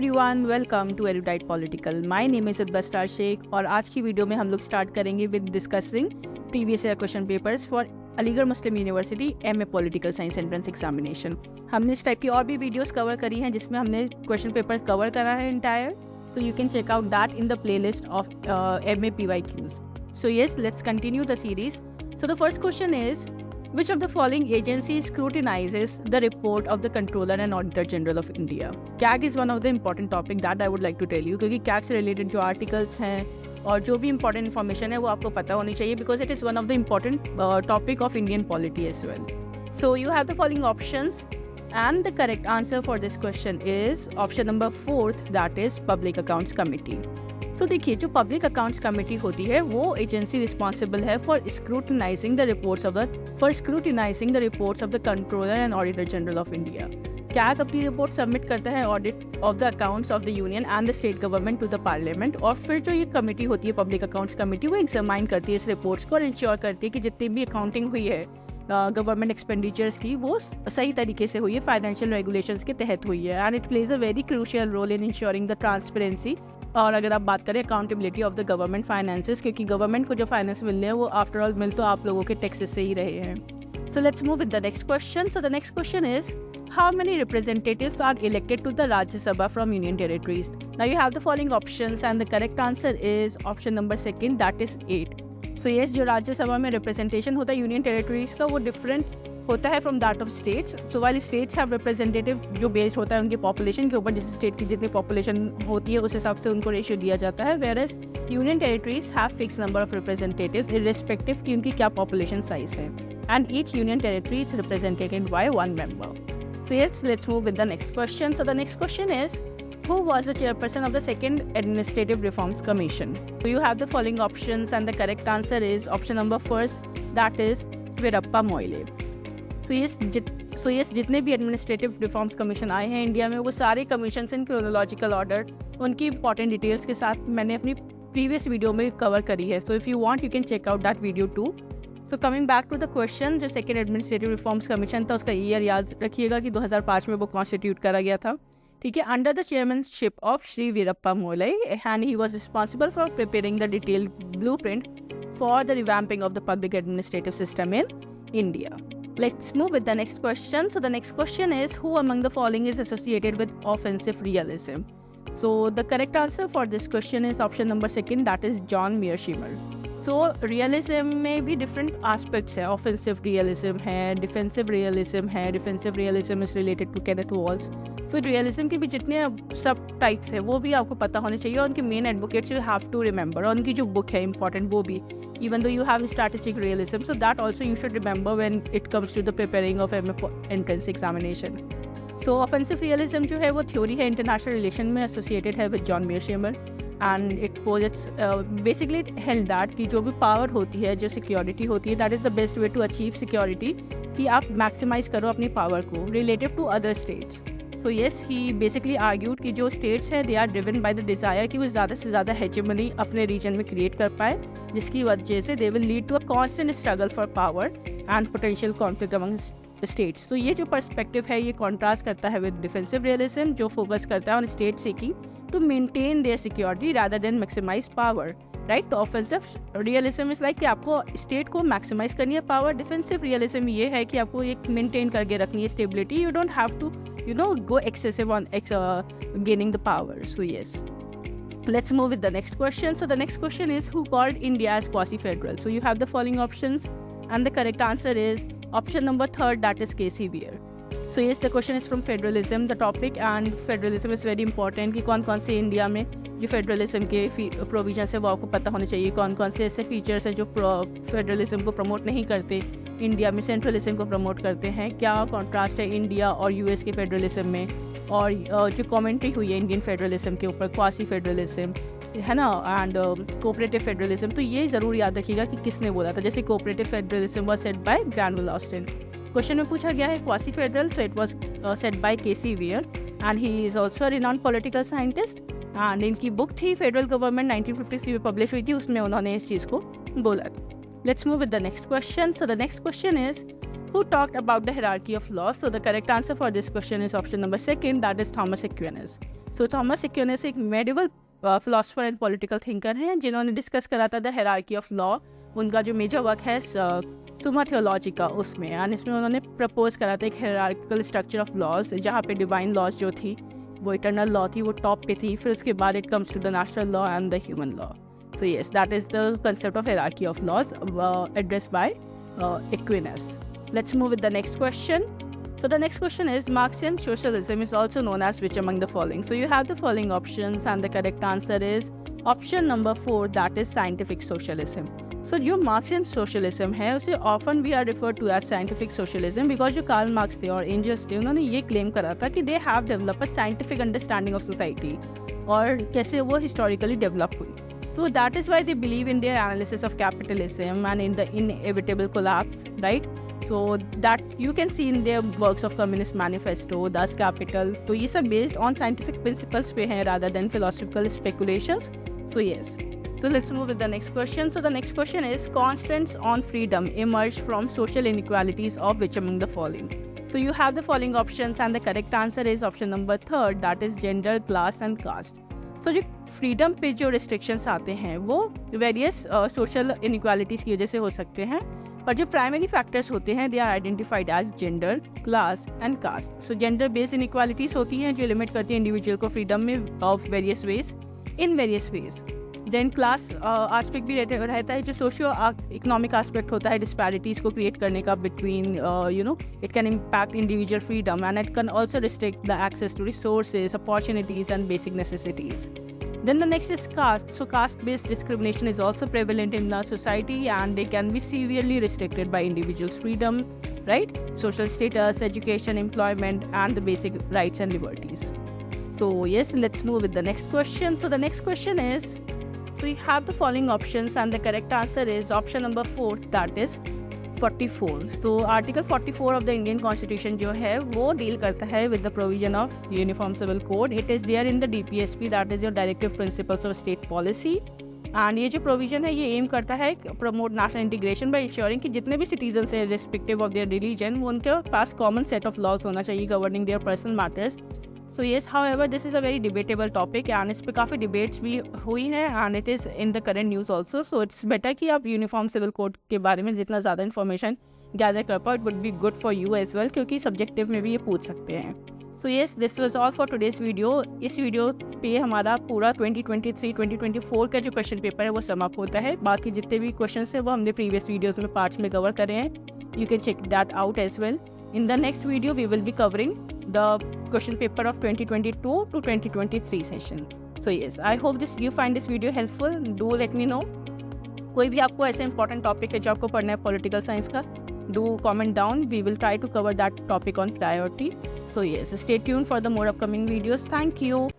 Everyone, welcome to erudite political. My name is उद्बस्तार शेख और आज की वीडियो में हम लोग स्टार्ट करेंगे with discussing previous year question papers for Aligarh Muslim University MA political science entrance examination. हमने इस टाइप की और भी वीडियोस कवर करी हैं जिसमें हमने क्वेश्चन पेपर कवर करा है entire, so you can check out that in the playlist of MA PYQs. So yes, let's continue the series. So the first question is, which of the following agencies scrutinizes the report of the Controller and Auditor General of India? CAG is one of the important topic that I would like to tell you, क्योंकि CAG से related जो articles हैं और जो भी important information है वो आपको पता होनी चाहिए because it is one of the important topic of Indian polity as well. So you have the following options. And the correct answer for this question is option number 4, that is Public Accounts Committee. So देखिए, जो Public Accounts Committee होती है वो agency responsible है for scrutinizing the reports of the Controller and Auditor General of India. CAG अपनी report submit करता है audit of the accounts of the union and the state government to the parliament, और फिर जो ये committee होती है पब्लिक अकाउंट्स कमेटी वो एग्जामाइन करती है इस रिपोर्ट्स को और इंश्योर करती है कि जितनी भी अकाउंटिंग हुई है गवर्नमेंट एक्सपेंडिचर्स की वो सही तरीके से हुई है, फाइनेंशियल रेगुलेशंस के तहत हुई है, and it plays a very crucial role in ensuring the transparency. और अगर आप बात करें accountability of the government finances, क्योंकि गवर्नमेंट को जो फाइनेंस मिल रहे हैं वो आफ्टर ऑल मिल तो आप लोगों के टैक्सेस से ही रहे हैं। So let's move with the next question. So the next question is, how many representatives are elected to the Rajya Sabha from Union Territories? Now you have the following options and the correct answer is option number 2, that is 8. So yes, जो राज्यसभा में representation होता है union territories का वो different होता है from that of states. So while states have representative जो based होता है उनकी पॉपुलेशन के ऊपर, जिस स्टेट की जितनी पॉपुलेशन होती है उस हिसाब से उनको रेशियो दिया जाता है, whereas union territories have fix number of representatives irrespective की उनकी क्या पॉपुलेशन साइज है, and each union territory is represented by one member. So yes, let's move with the next question. So the next question is, who was the chairperson of the second Administrative Reforms Commission? So you have the following options and the correct answer is option number 1, that is Veerappa Moile. So yes, जितने भी Administrative Reforms Commission आए हैं India में वो सारे commissions in chronological order उनकी important details के साथ मैंने अपनी previous video में cover करी है. So if you want you can check out that video too. So coming back to the question, जो सेकेंड एडमिनिस्ट्रेटिव रिफॉर्म्स कमीशन था उसका ईयर याद रखिएगा कि 2005 में वो कॉन्स्टिट्यूट करा गया था, ठीक है, under the chairmanship of Shri Veerappa Moily, and he was responsible for preparing the detailed blueprint for the revamping of the public administrative system in India. Let's move with the next question. So the next question is, who among the following is associated with offensive realism? So the correct answer for this question is option number 2, that is John Mearsheimer. So realism में भी different aspects है, offensive realism है, defensive realism है, defensive realism is related to Kenneth Waltz. So realism के भी जितने सब types है वो भी आपको पता होने चाहिए और उनके main advocates you have to remember, और उनकी जो बुक है इंपॉर्टेंट वो भी, even though you have strategic realism, so that also you should remember when it comes to the preparing of entrance examination. So offensive realism जो है वो theory है, इंटरनेशनल रिलेशन में एसोसिएटेड है with John Mearsheimer, and it posits basically it held that कि जो भी power होती है, जो सिक्योरिटी होती है, that is the best way to achieve security, कि आप मैक्सिमाइज करो अपनी पावर को relative to other states. So yes, he basically argued कि जो स्टेट्स हैं they are driven by the desire कि वो ज़्यादा से ज़्यादा हेजेमनी अपने रीजन में क्रिएट कर पाए, जिसकी वजह से they will lead to a constant struggle for power and potential conflict among states. तो ये जो पर्सपेक्टिव है ये कॉन्ट्रास्ट करता है विद डिफेंसिव रियलिज्म, जो फोकस करता है on state seeking to maintain their security rather than maximize power, right? तो offensive realism is like कि आपको state को maximize करनी है power, defensive realism ये है कि आपको एक maintain करके रखनी है stability, you don't have to go excessive on gaining the power. So yes, let's move with the next question. So the next question is, who called India as quasi-federal? So you have the following options and the correct answer is option number 3, that is K.C. Beer. So yes, the question is from federalism, the topic, and federalism is very important कि कौन कौन से India में जो federalism के provisions है वो आपको पता होने चाहिए, कौन कौन से ऐसे फीचर्स हैं जो फेडरलिज्म को प्रमोट नहीं करते, इंडिया में सेंट्रलिज्म को प्रमोट करते हैं, क्या कॉन्ट्रास्ट है इंडिया और यूएस के फेडरलिज्म में, और जो कमेंट्री हुई है इंडियन फेडरलिज्म के ऊपर, क्वासी फेडरलिज्म है ना, एंड कोऑपरेटिव फेडरलिज्म, तो ये ज़रूर याद रखिएगा कि किसने बोला था। जैसे cooperative federalism was set by Granville Austin. Question में पूछा गया है quasi federal, so it was set by KC Wheare, and he is also renowned political scientist, and इनकी बुक थी फेडरल गवर्नमेंट 1953 में पब्लिश हुई थी, उसमें उन्होंने इस चीज़ को बोला। Let's move with the next question. So the next question is, Who talked about the hierarchy of laws? So the correct answer for this question is option number 2, that is Thomas Aquinas. So Thomas Aquinas एक medieval philosopher and political thinker हैं जिन्होंने discuss करा था the hierarchy of law. उनका जो major work है सुमा थियोलॉजिका उसमें, एंड इसमें उन्होंने प्रपोज करा था एक हायरार्किकल स्ट्रक्चर ऑफ लॉज जहाँ पे डिवाइन लॉज जो थी वो इटर्नल लॉ थी, वो टॉप पे थी. फिर उसके बाद it comes to the natural law and the human law. So yes, that is the concept of hierarchy of laws addressed by Aquinas. Let's move with the next question. So the next question is, Marxian socialism is also known as which among the following? So you have the following options and the correct answer is option number 4, that is scientific socialism. So जो Marxian socialism है उसे often we are referred to as scientific socialism because जो Karl Marx थे और Engels थे उन्होंने ये claim करा था कि they have developed a scientific understanding of society और कैसे वो historically develop हुई. So that is why they believe in their analysis of capitalism and in the inevitable collapse, right? So that you can see in their works of Communist Manifesto, Das Kapital. तो ये सब based on scientific principles पे हैं rather than philosophical speculations. So yes. So let's move with the next question. So the next question is, constraints on freedom emerge from social inequalities of which among the following? So you have the following options and the correct answer is option number 3, that is gender, class and caste. So जो freedom पे जो restrictions आते हैं वो various social inequalities की वजह से हो सकते हैं, पर जो प्राइमरी फैक्टर्स होते हैं they are identified as gender, class and caste. So gender based inequalities होती हैं जो लिमिट करती हैं इंडिविजुअल को फ्रीडम में of various ways in various ways. Then class aspect भी रहता है जो सोशियो इकोनॉमिक आस्पेक्ट होता है डिस्पैरिटीज़ को क्रिएट करने का between it can impact individual freedom and it can also restrict the access to resources, opportunities and basic necessities. Then the next is caste. So caste-based discrimination is also prevalent in the society and they can be severely restricted by individuals' freedom, right? Social status, education, employment and the basic rights and liberties. So yes, let's move with the next question. So the next question is, so you have the following options and the correct answer is option number 4, that is 44. So Article 44 of the Indian Constitution जो है वो deal करता है with the provision of Uniform Civil Code. It is there in the DPSP, that is your Directive Principles of State Policy. And ये जो provision है ये M करता है promote national integration by ensuring कि जितने भी सिटीजन्स हैं रिस्पेक्टिव ऑफ देयर रिलीजन वो उनके पास कॉमन सेट ऑफ लॉज होना चाहिए governing their personal matters. So yes, however this is a very debatable topic and इस पर काफ़ी डिबेट्स भी हुई हैं and it is in the current news also. So it's better कि आप यूनिफॉर्म सिविल कोड के बारे में जितना ज़्यादा इन्फॉर्मेशन गैदर कर पाओ, it would be good for you as well क्योंकि सब्जेक्टिव में भी ये पूछ सकते हैं. So yes, this was all for today's video. इस वीडियो पे हमारा पूरा 2023-2024 का जो क्वेश्चन पेपर है वो समाप्त होता है. बाकी जितने भी क्वेश्चन है वो हमने प्रीवियस वीडियोज़ में पार्ट्स में कवर करे हैं. You can check that out as well. In the next video, we will be covering the question paper of 2022 to 2023 session. So yes, I hope you find this video helpful. Do let me know. कोई भी आपको ऐसे important topic है जो आपको पढ़ना है political science का, do comment down. We will try to cover that topic on priority. So yes, stay tuned for the more upcoming videos. Thank you.